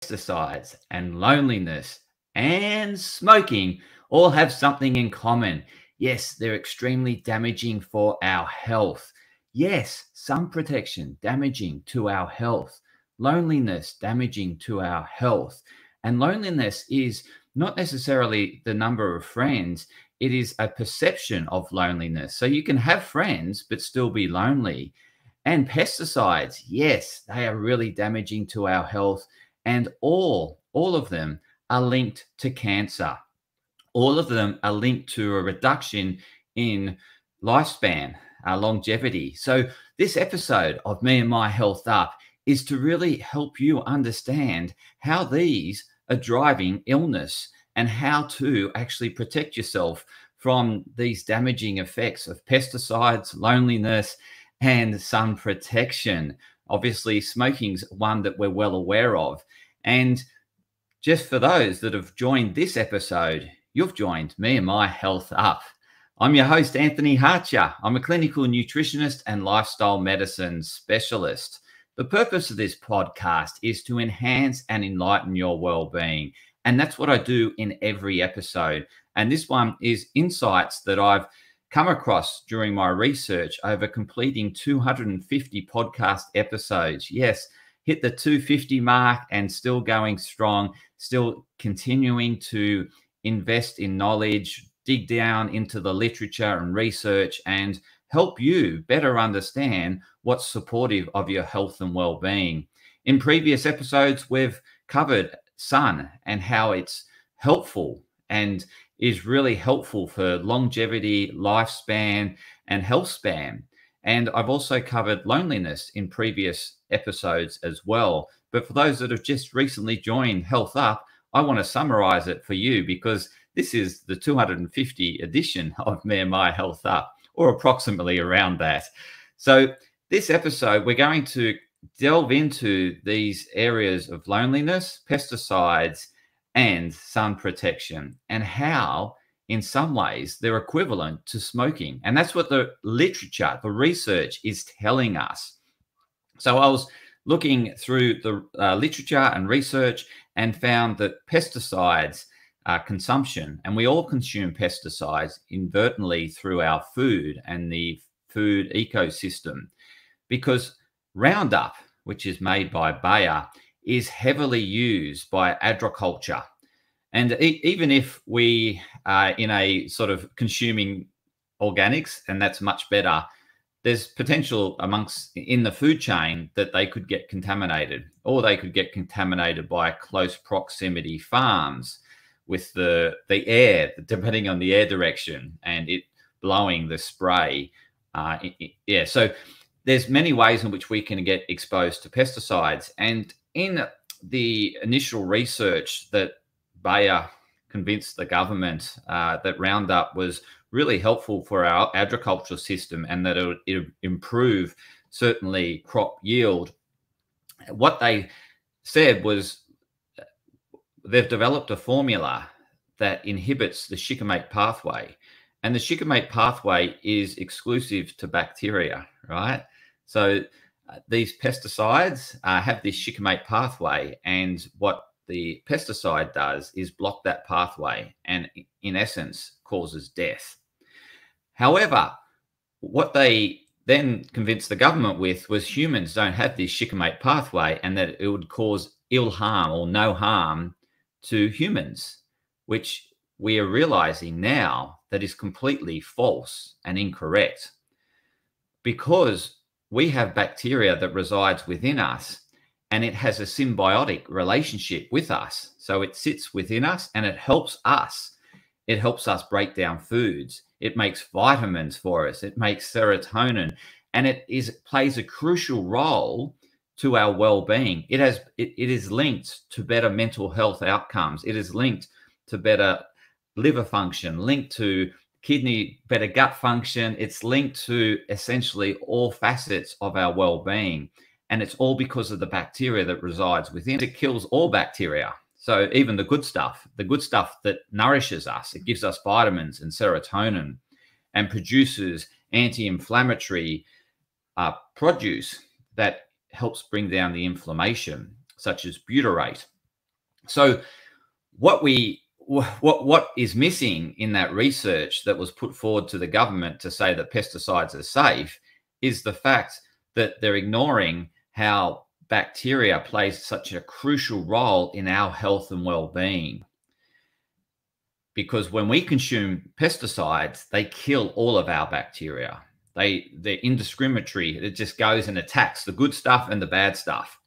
pesticides and loneliness and smoking all have something in common. Yes, they're extremely damaging for our health. Yes, sun protection damaging to our health. Loneliness damaging to our health. And loneliness is not necessarily the number of friends, it is a perception of loneliness. So you can have friends but still be lonely. And pesticides, yes, they are really damaging to our health, and all of them are linked to cancer. All of them are linked to a reduction in lifespan, longevity. So this episode of Me and My Health Up is to really help you understand how these are driving illness and how to actually protect yourself from these damaging effects of pesticides, loneliness, and sun protection. Obviously, smoking's one that we're well aware of. And just for those that have joined this episode, you've joined Me and My Health Up. I'm your host, Anthony Harcher. I'm a clinical nutritionist and lifestyle medicine specialist. The purpose of this podcast is to enhance and enlighten your well-being. And that's what I do in every episode. And this one is insights that I've come across during my research over completing 250 podcast episodes. Yes, hit the 250 mark and still going strong, still continuing to invest in knowledge, dig down into the literature and research, and help you better understand what's supportive of your health and well-being. In previous episodes, we've covered sun and how it's helpful and is really helpful for longevity, lifespan, and health span. And I've also covered loneliness in previous episodes as well. But for those that have just recently joined Health Up, I want to summarize it for you because this is the 250 edition of Me and My Health Up, or approximately around that. So this episode, we're going to delve into these areas of loneliness, pesticides, and sun protection, and how in some ways they're equivalent to smoking. And that's what the literature, the research is telling us. So I was looking through the literature and research and found that pesticides consumption, and we all consume pesticides inadvertently through our food and the food ecosystem, because Roundup, which is made by Bayer, is heavily used by agriculture. And even if we are in a sort of consuming organics, and that's much better, there's potential amongst in the food chain that they could get contaminated, or they could get contaminated by close proximity farms with the air, depending on the air direction, and it blowing the spray. Yeah, so there's many ways in which we can get exposed to pesticides. And in the initial research that Bayer convinced the government that Roundup was really helpful for our agricultural system and that it would improve certainly crop yield, what they said was they've developed a formula that inhibits the shikimate pathway. And the shikimate pathway is exclusive to bacteria, right? So these pesticides have this shikimate pathway, and what the pesticide does is block that pathway and in essence causes death. However, what they then convinced the government with was humans don't have this shikimate pathway and that it would cause ill harm or no harm to humans, which we are realizing now that is completely false and incorrect, because we have bacteria that resides within us and it has a symbiotic relationship with us. So it sits within us and it helps us. It helps us break down foods. It makes vitamins for us. It makes serotonin, and it plays a crucial role to our well-being. It is linked to better mental health outcomes. It is linked to better liver function, linked to kidney, better gut function. It's linked to essentially all facets of our well-being. And it's all because of the bacteria that resides within. It kills all bacteria. So even the good stuff that nourishes us, it gives us vitamins and serotonin and produces anti-inflammatory produce that helps bring down the inflammation, such as butyrate. So what is missing in that research that was put forward to the government to say that pesticides are safe is the fact that they're ignoring how bacteria plays such a crucial role in our health and well-being. Because when we consume pesticides, they kill all of our bacteria. They're indiscriminatory. It just goes and attacks the good stuff and the bad stuff.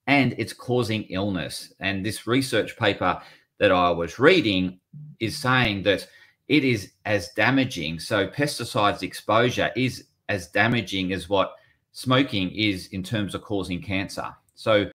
And it's causing illness. And this research paper that I was reading is saying that it is as damaging. So pesticides exposure is as damaging as what smoking is in terms of causing cancer. So